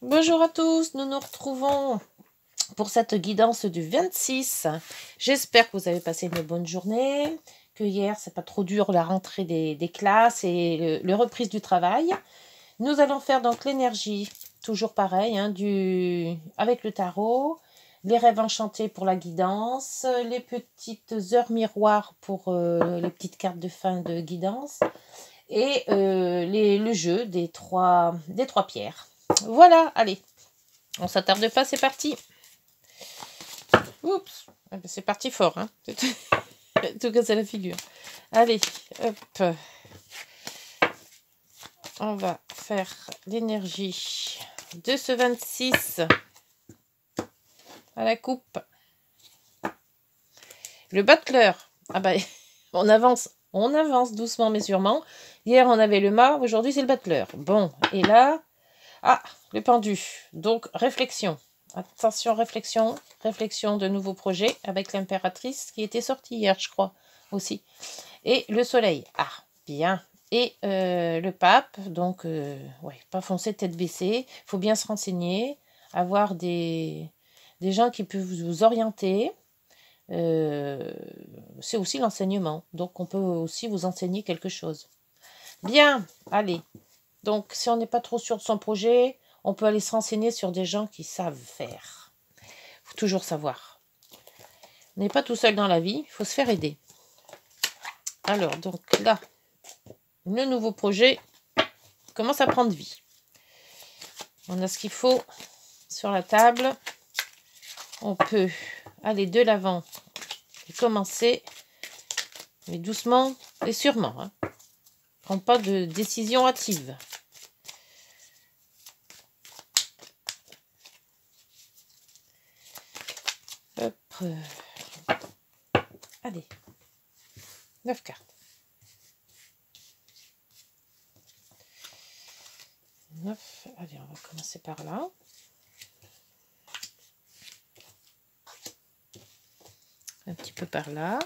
Bonjour à tous, nous nous retrouvons pour cette guidance du 26. J'espère que vous avez passé une bonne journée, que hier c'est pas trop dur la rentrée des classes et le reprise du travail. Nous allons faire donc l'énergie, toujours pareil, hein, avec le tarot, les rêves enchantés pour la guidance, les petites heures miroirs pour les petites cartes de fin de guidance et le jeu des trois pierres. Voilà, allez, on s'attarde pas, c'est parti. Oups, c'est parti fort, hein. Tout cas, c'est la figure. Allez, hop. On va faire l'énergie de ce 26 à la coupe. Le battleur. Ah bah, on avance doucement mais sûrement. Hier, on avait le mât, aujourd'hui, c'est le battleur. Bon, et là... Ah, le pendu. Donc, réflexion. Attention, réflexion de nouveaux projets avec l'impératrice qui était sortie hier, je crois, aussi. Et le soleil. Ah, bien. Et le pape, donc, ouais, pas foncer tête baissée. Il faut bien se renseigner, avoir des gens qui peuvent vous orienter. C'est aussi l'enseignement. Donc, on peut aussi vous enseigner quelque chose. Bien, allez. Donc, si on n'est pas trop sûr de son projet, on peut aller se renseigner sur des gens qui savent faire. Il faut toujours savoir. On n'est pas tout seul dans la vie, il faut se faire aider. Alors, donc là, le nouveau projet commence à prendre vie. On a ce qu'il faut sur la table. On peut aller de l'avant et commencer, mais doucement et sûrement. Hein. Prends pas de décision hâtive. Hop. Allez. 9 cartes. 9. Allez, on va commencer par là. Un petit peu par là.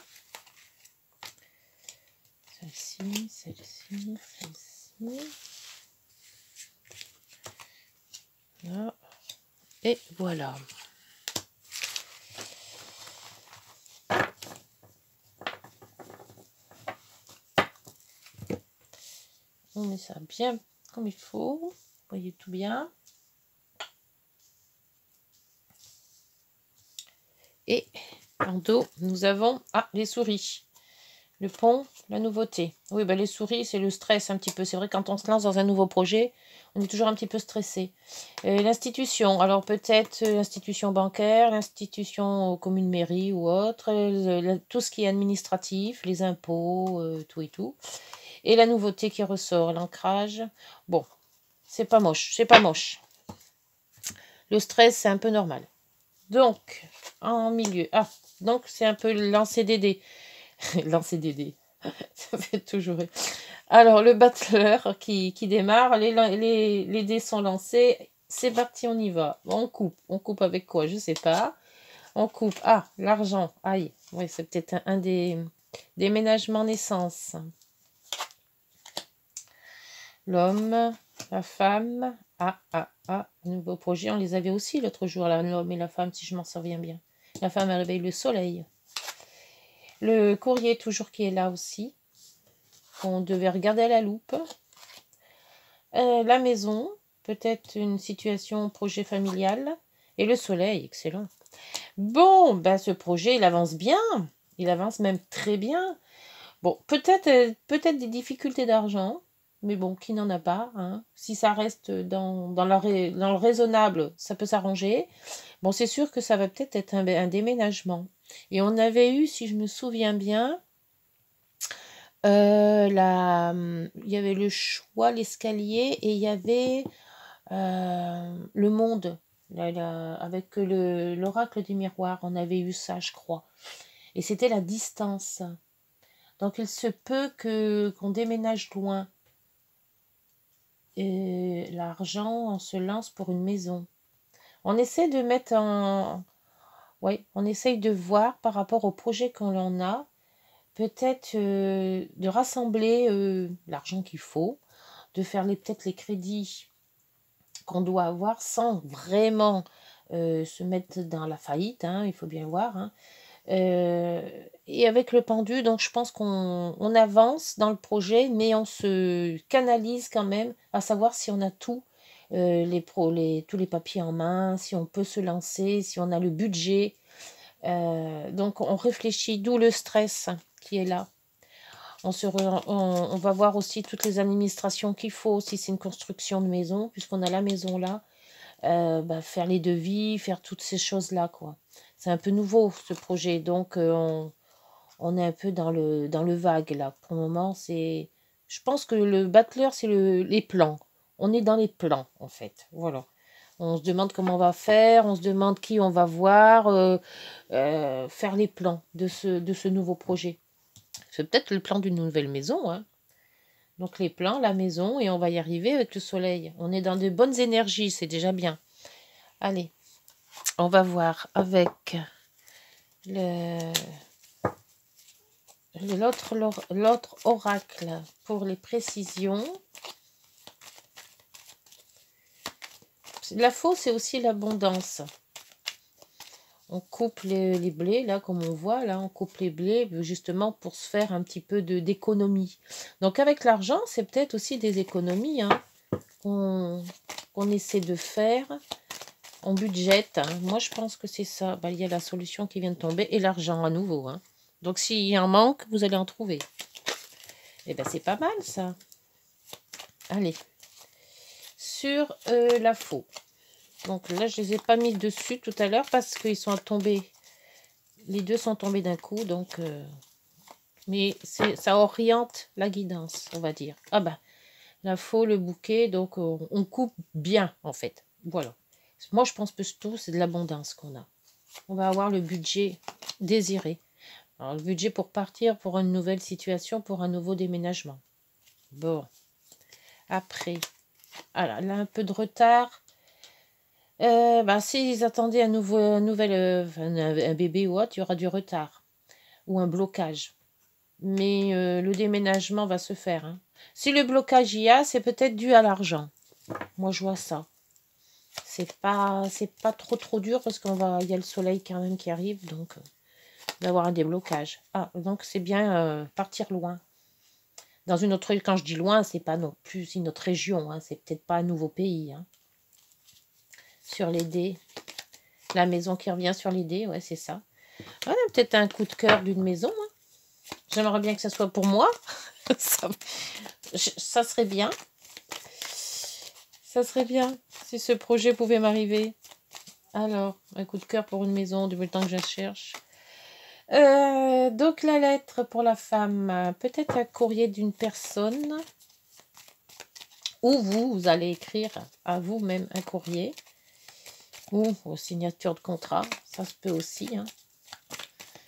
Celle-ci, celle-ci, celle-ci. Là. Et voilà. On met ça bien comme il faut. Vous voyez tout bien. Et en dos, nous avons les souris. Le pont, la nouveauté. Oui, les souris, c'est le stress un petit peu. C'est vrai, quand on se lance dans un nouveau projet, on est toujours un petit peu stressé. L'institution, alors peut-être l'institution bancaire, l'institution commune mairie ou autre, tout ce qui est administratif, les impôts, tout et tout. Et la nouveauté qui ressort, l'ancrage. Bon, c'est pas moche, c'est pas moche. Le stress, c'est un peu normal. Donc, en milieu. Ah, donc c'est un peu lancer des dés. Lancer des dés. Ça fait toujours rire. Alors, le battleur qui démarre, les dés sont lancés. C'est parti, on y va. On coupe. On coupe avec quoi? Je sais pas. On coupe. Ah, l'argent. Aïe. Oui, c'est peut-être un des déménagements naissance. L'homme, la femme. Nouveau projet. On les avait aussi l'autre jour, l'homme et la femme, si je m'en souviens bien. La femme, elle réveille le soleil. Le courrier, toujours qui est là aussi. On devait regarder à la loupe. La maison, peut-être une situation, projet familial. Et le soleil, excellent. Bon, ce projet, il avance bien. Il avance même très bien. Bon, peut-être des difficultés d'argent. Mais bon, qui n'en a pas, hein. Si ça reste dans le raisonnable, ça peut s'arranger. Bon, c'est sûr que ça va peut-être être un déménagement. Et on avait eu, si je me souviens bien, il y avait le choix, l'escalier, et il y avait le monde, avec l'oracle du miroir. On avait eu ça, je crois. Et c'était la distance. Donc, il se peut qu'on déménage loin. Et l'argent, on se lance pour une maison. On essaie de mettre Oui, on essaye de voir par rapport au projet qu'on a, peut-être de rassembler l'argent qu'il faut, de faire peut-être les crédits qu'on doit avoir sans vraiment se mettre dans la faillite, hein, il faut bien voir. Hein. Et avec le pendu, donc je pense qu'on avance dans le projet, mais on se canalise quand même à savoir si on a tout, tous les papiers en main, si on peut se lancer, si on a le budget. Donc on réfléchit, d'où le stress qui est là. On va voir aussi toutes les administrations qu'il faut, si c'est une construction de maison, puisqu'on a la maison là, faire les devis, faire toutes ces choses-là, quoi. C'est un peu nouveau, ce projet, donc on est un peu dans le vague, là. Pour le moment, je pense que le battleur, c'est les plans. On est dans les plans, en fait. Voilà. On se demande comment on va faire, on se demande qui on va voir, faire les plans de ce nouveau projet. C'est peut-être le plan d'une nouvelle maison, hein. Donc les plans, la maison, et on va y arriver avec le soleil. On est dans de bonnes énergies, c'est déjà bien. Allez, on va voir avec l'autre oracle pour les précisions. La faux, c'est aussi l'abondance. On coupe les blés, là, comme on voit, là, on coupe les blés justement pour se faire un petit peu d'économie. Donc avec l'argent, c'est peut-être aussi des économies, hein, qu'on essaie de faire. On budgète, hein. Moi je pense que c'est ça. Il y a la solution qui vient de tomber et l'argent à nouveau. Hein. Donc s'il y a un manque, vous allez en trouver. Et c'est pas mal ça. Allez. Sur la faux. Donc là, je les ai pas mis dessus tout à l'heure parce qu'ils sont tombés. Les deux sont tombés d'un coup, donc... mais ça oriente la guidance, on va dire. La faux, le bouquet, donc on coupe bien, en fait. Voilà. Moi, je pense que tout, c'est de l'abondance qu'on a. On va avoir le budget désiré. Alors, le budget pour partir pour une nouvelle situation, pour un nouveau déménagement. Bon. Après, voilà, là, un peu de retard. S'ils attendaient un bébé ou autre, il y aura du retard. Ou un blocage. Mais le déménagement va se faire. Hein. Si le blocage y a, c'est peut-être dû à l'argent. Moi, je vois ça. C'est pas trop dur parce il y a le soleil quand même qui arrive, donc il va y avoir un déblocage. Donc c'est bien partir loin. Dans une autre, quand je dis loin, c'est pas non plus une autre région, hein, c'est peut-être pas un nouveau pays. Hein. Sur les dés, la maison qui revient sur les dés, ouais, c'est ça. Voilà, peut-être un coup de cœur d'une maison. Hein. J'aimerais bien que ça soit pour moi. ça serait bien. Ça serait bien si ce projet pouvait m'arriver. Alors, un coup de cœur pour une maison, depuis le temps que je la cherche. Donc, la lettre pour la femme. Peut-être un courrier d'une personne. Ou vous allez écrire à vous-même un courrier. Ou aux signatures de contrat. Ça se peut aussi. Hein.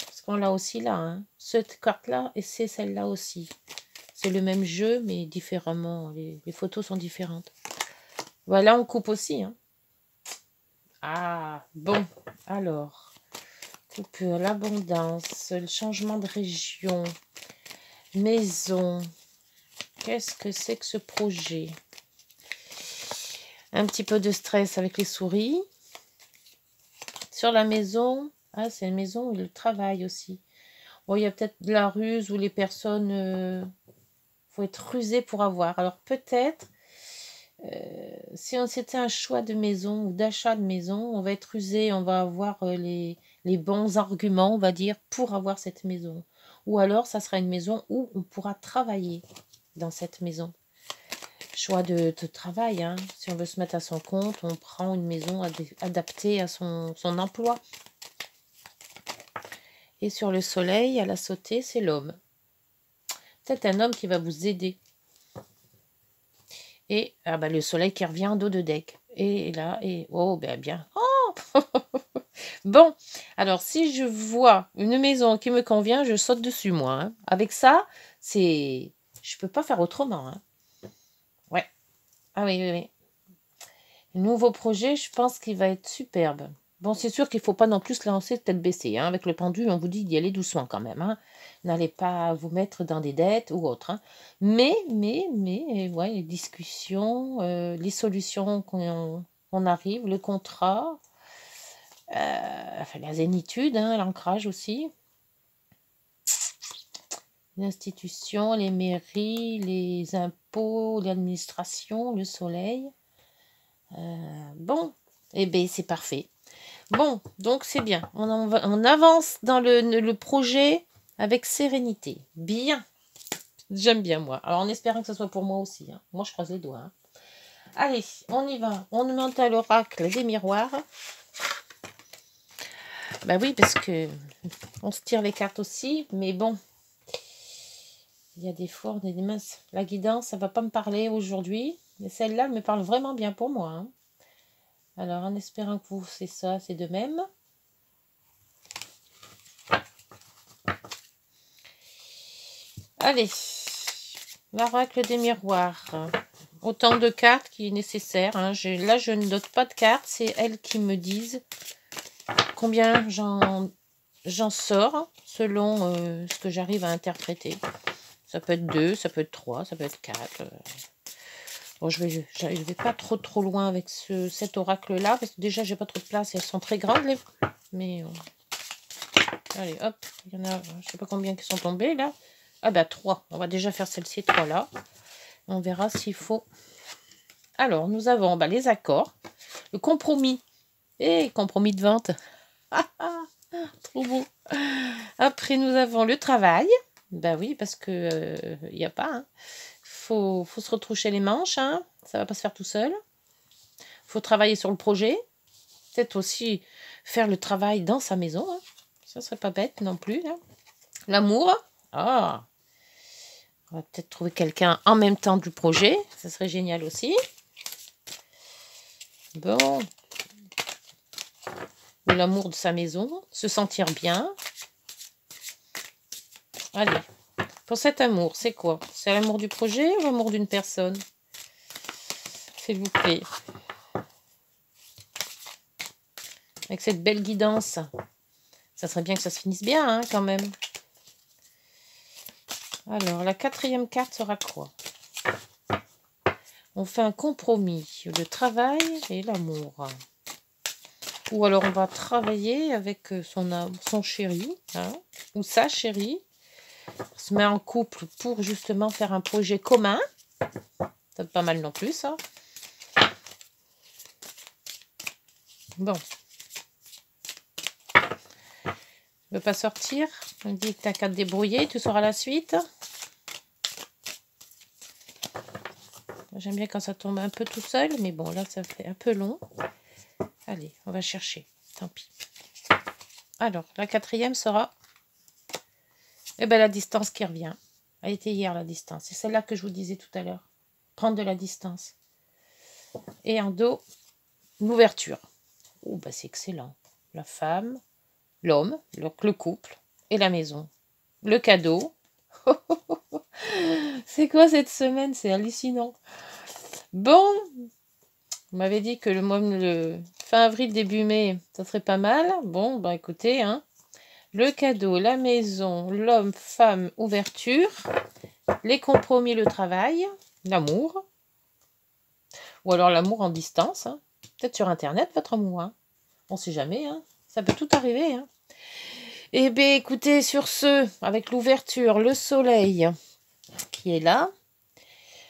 Parce qu'on l'a aussi là. Hein. Cette carte-là et c'est celle-là aussi. C'est le même jeu, mais différemment. Les photos sont différentes. Voilà, on coupe aussi. Hein. Bon. Alors, coupure, l'abondance, le changement de région, maison. Qu'est-ce que c'est que ce projet? Un petit peu de stress avec les souris. Sur la maison, c'est une maison où il travaille aussi. Bon, il y a peut-être de la ruse où les personnes... faut être rusé pour avoir. Alors peut-être... si c'était un choix de maison ou d'achat de maison, on va être rusé, on va avoir les bons arguments, on va dire, pour avoir cette maison. Ou alors, ça sera une maison où on pourra travailler dans cette maison. Choix de travail, hein. Si on veut se mettre à son compte, on prend une maison adaptée à son emploi. Et sur le soleil, à la sautée, c'est l'homme. Peut-être un homme qui va vous aider. Et le soleil qui revient en dos de deck. Et là, bien. Oh Bon, alors si je vois une maison qui me convient, je saute dessus, moi. Hein. Avec ça, je peux pas faire autrement. Hein. Ouais. Oui. Nouveau projet, je pense qu'il va être superbe. Bon, c'est sûr qu'il ne faut pas non plus se lancer tête baissée. Hein. Avec le pendule, on vous dit d'y aller doucement quand même. Hein. N'allez pas vous mettre dans des dettes ou autre. Hein. Mais, ouais, les discussions, les solutions qu'on arrive, le contrat, enfin, la zénitude, hein, l'ancrage aussi. L'institution, les mairies, les impôts, l'administration, le soleil. Bon, eh bien, c'est parfait. Bon, donc c'est bien. On avance dans le projet avec sérénité. Bien. J'aime bien, moi. Alors, en espérant que ce soit pour moi aussi. Hein. Moi, je croise les doigts. Hein. Allez, on y va. On monte à l'oracle des miroirs. Bah oui, parce que on se tire les cartes aussi. Mais bon, il y a des fois, on a des minces. La guidance, ça ne va pas me parler aujourd'hui. Mais celle-là, elle me parle vraiment bien pour moi. Hein. Alors, en espérant que vous, c'est ça, c'est de même. Allez, l'oracle des miroirs. Autant de cartes qui est nécessaire. Hein. Là, je ne note pas de cartes. C'est elles qui me disent combien j'en sors selon ce que j'arrive à interpréter. Ça peut être 2, ça peut être 3, ça peut être 4. Bon, je vais pas trop loin avec cet oracle-là, parce que déjà, j'ai pas trop de place et elles sont très grandes. Mais, allez, hop, il y en a, je sais pas combien qui sont tombés, là. Ah bah, 3. On va déjà faire celle-ci, 3 là. On verra s'il faut. Alors, nous avons les accords, le compromis. Et compromis de vente. Trop beau. Après, nous avons le travail. Ben oui, parce que il n'y a pas. Hein. Faut se retroucher les manches. Hein. Ça va pas se faire tout seul. Faut travailler sur le projet. Peut-être aussi faire le travail dans sa maison. Hein. Ça serait pas bête non plus. L'amour. Ah. On va peut-être trouver quelqu'un en même temps du projet. Ça serait génial aussi. Bon. L'amour de sa maison. Se sentir bien. Allez. Pour cet amour, c'est quoi? C'est l'amour du projet ou l'amour d'une personne? S'il vous plaît. Avec cette belle guidance. Ça serait bien que ça se finisse bien, hein, quand même. Alors, la 4e carte sera quoi? On fait un compromis. Le travail et l'amour. Ou alors, on va travailler avec son chéri. Hein, ou sa chérie. On se met en couple pour justement faire un projet commun. C'est pas mal non plus, ça. Bon. Ne veux pas sortir. On dit que tu n'as qu'à te débrouiller. Tu sauras la suite. J'aime bien quand ça tombe un peu tout seul. Mais bon, là, ça fait un peu long. Allez, on va chercher. Tant pis. Alors, la 4e sera... Eh bien, la distance qui revient. Elle était hier, la distance. C'est celle-là que je vous disais tout à l'heure. Prendre de la distance. Et en dos, l'ouverture. Oh, bah c'est excellent. La femme, l'homme, le couple et la maison. Le cadeau. C'est quoi cette semaine? C'est hallucinant. Bon, vous m'avez dit que le fin avril, début mai, ça serait pas mal. Bon, bah écoutez, hein. Le cadeau, la maison, l'homme, femme, ouverture, les compromis, le travail, l'amour. Ou alors l'amour en distance. Hein. Peut-être sur Internet, votre amour. Hein. On ne sait jamais. Hein. Ça peut tout arriver. Hein. Eh bien, écoutez, sur ce, avec l'ouverture, le soleil qui est là,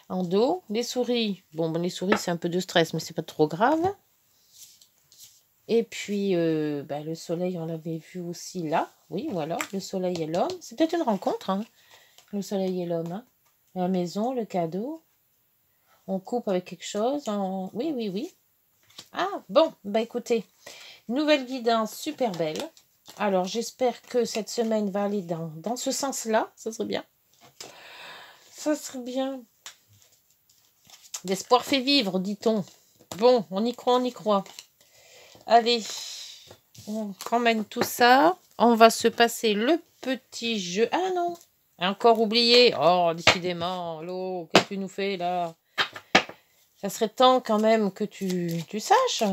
en dos, les souris. Bon, les souris, c'est un peu de stress, mais c'est pas trop grave. Et puis, le soleil, on l'avait vu aussi là. Oui, voilà, le soleil et l'homme. C'est peut-être une rencontre, hein, le soleil et l'homme. Hein. La maison, le cadeau. On coupe avec quelque chose. Oui. Ah, bon, écoutez, nouvelle guidance super belle. Alors, j'espère que cette semaine va aller dans ce sens-là. Ça serait bien. Ça serait bien. L'espoir fait vivre, dit-on. Bon, on y croit. Allez, on ramène tout ça. On va se passer le petit jeu. Ah non, encore oublié. Oh, décidément, l'eau, qu'est-ce que tu nous fais là? Ça serait temps quand même que tu saches.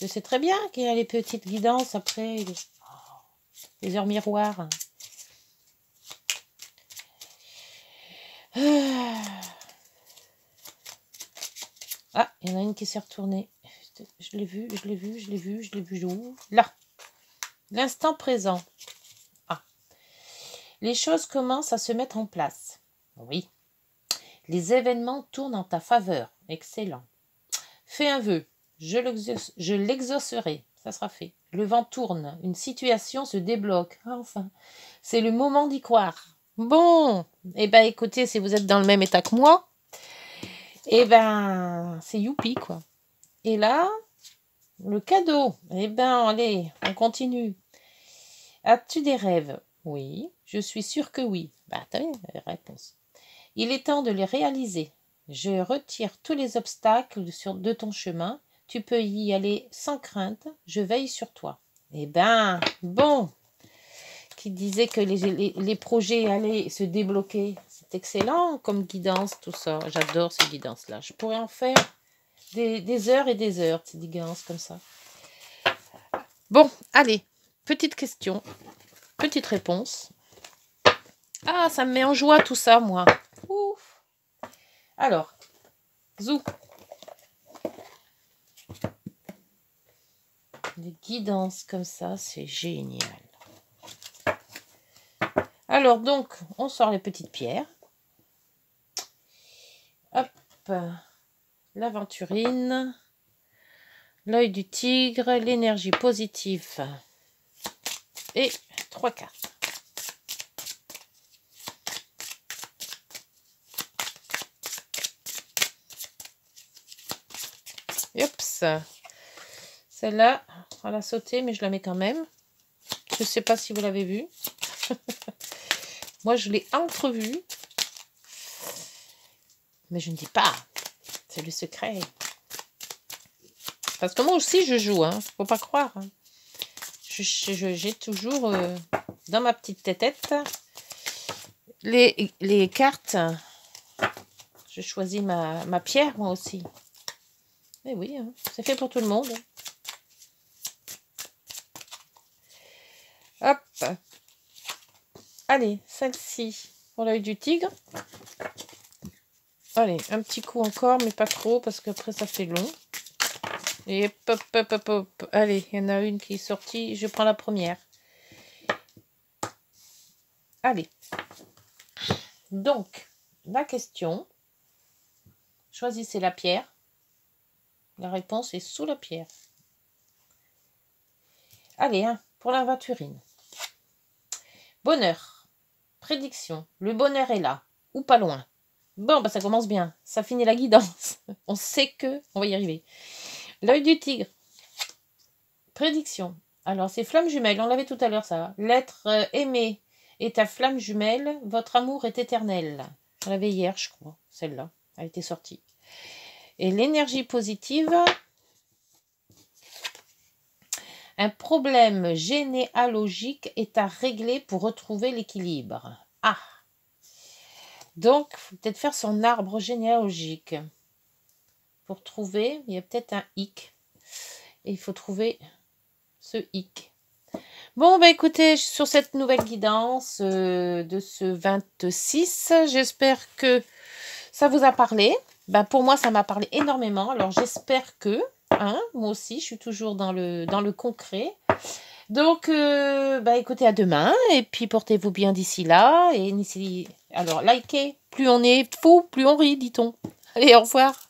Je sais très bien qu'il y a les petites guidances après, les heures miroirs. Ah, il y en a une qui s'est retournée. Je l'ai vue, je l'ai vue, je l'ai vue, je l'ai vue où? Là. L'instant présent. Ah. Les choses commencent à se mettre en place. Oui. Les événements tournent en ta faveur. Excellent. Fais un vœu. Je l'exaucerai. Ça sera fait. Le vent tourne. Une situation se débloque. Enfin, c'est le moment d'y croire. Bon. Eh bien, écoutez, si vous êtes dans le même état que moi, eh ben, c'est youpi, quoi. Et là, le cadeau. Eh ben, allez, on continue. As-tu des rêves? Oui, je suis sûre que oui. Bah, t'as vu la réponse. Il est temps de les réaliser. Je retire tous les obstacles de ton chemin. Tu peux y aller sans crainte. Je veille sur toi. Eh ben, bon. Qui disait que les projets allaient se débloquer. C'est excellent comme guidance, tout ça. J'adore ces guidances-là. Je pourrais en faire des heures et des heures, ces guidances comme ça. Bon, allez. Petite question. Petite réponse. Ah, ça me met en joie tout ça, moi. Ouf. Alors, zou. Des guidances comme ça, c'est génial. Alors, donc, on sort les petites pierres. Hop. L'aventurine. L'œil du tigre. L'énergie positive. Et 3 cartes. Oups. Celle-là, on l'a sautée, mais je la mets quand même. Je ne sais pas si vous l'avez vue. Moi, je l'ai entrevue. Mais je ne dis pas. C'est le secret. Parce que moi aussi, je joue. Hein. Faut pas croire. Hein. J'ai toujours dans ma petite tête les cartes. Je choisis ma pierre, moi aussi. Mais oui, hein, c'est fait pour tout le monde. Hop. Allez, celle-ci pour l'œil du tigre. Allez, un petit coup encore, mais pas trop, parce qu'après ça fait long. Et hop, hop, hop, hop. Allez, il y en a une qui est sortie. Je prends la première. Allez. Donc, la question. Choisissez la pierre. La réponse est sous la pierre. Allez, hein, pour l'aventurine. Bonheur. Prédiction. Le bonheur est là. Ou pas loin. Bon, bah ça commence bien. Ça finit la guidance. On sait que on va y arriver. L'œil du tigre. Prédiction. Alors, c'est flamme jumelle. On l'avait tout à l'heure, ça. L'être aimé est ta flamme jumelle. Votre amour est éternel. On l'avait hier, je crois. Celle-là a été sortie. Et l'énergie positive. Un problème généalogique est à régler pour retrouver l'équilibre. Ah. Donc, il faut peut-être faire son arbre généalogique. Pour trouver, il y a peut-être un hic. Et il faut trouver ce hic. Bon, bah écoutez, sur cette nouvelle guidance de ce 26, j'espère que ça vous a parlé. Ben, pour moi, ça m'a parlé énormément. Alors, j'espère que, hein, moi aussi, je suis toujours dans le concret. Donc, bah écoutez, à demain. Et puis, portez-vous bien d'ici là. Et alors, likez. Plus on est fou, plus on rit, dit-on. Allez, au revoir.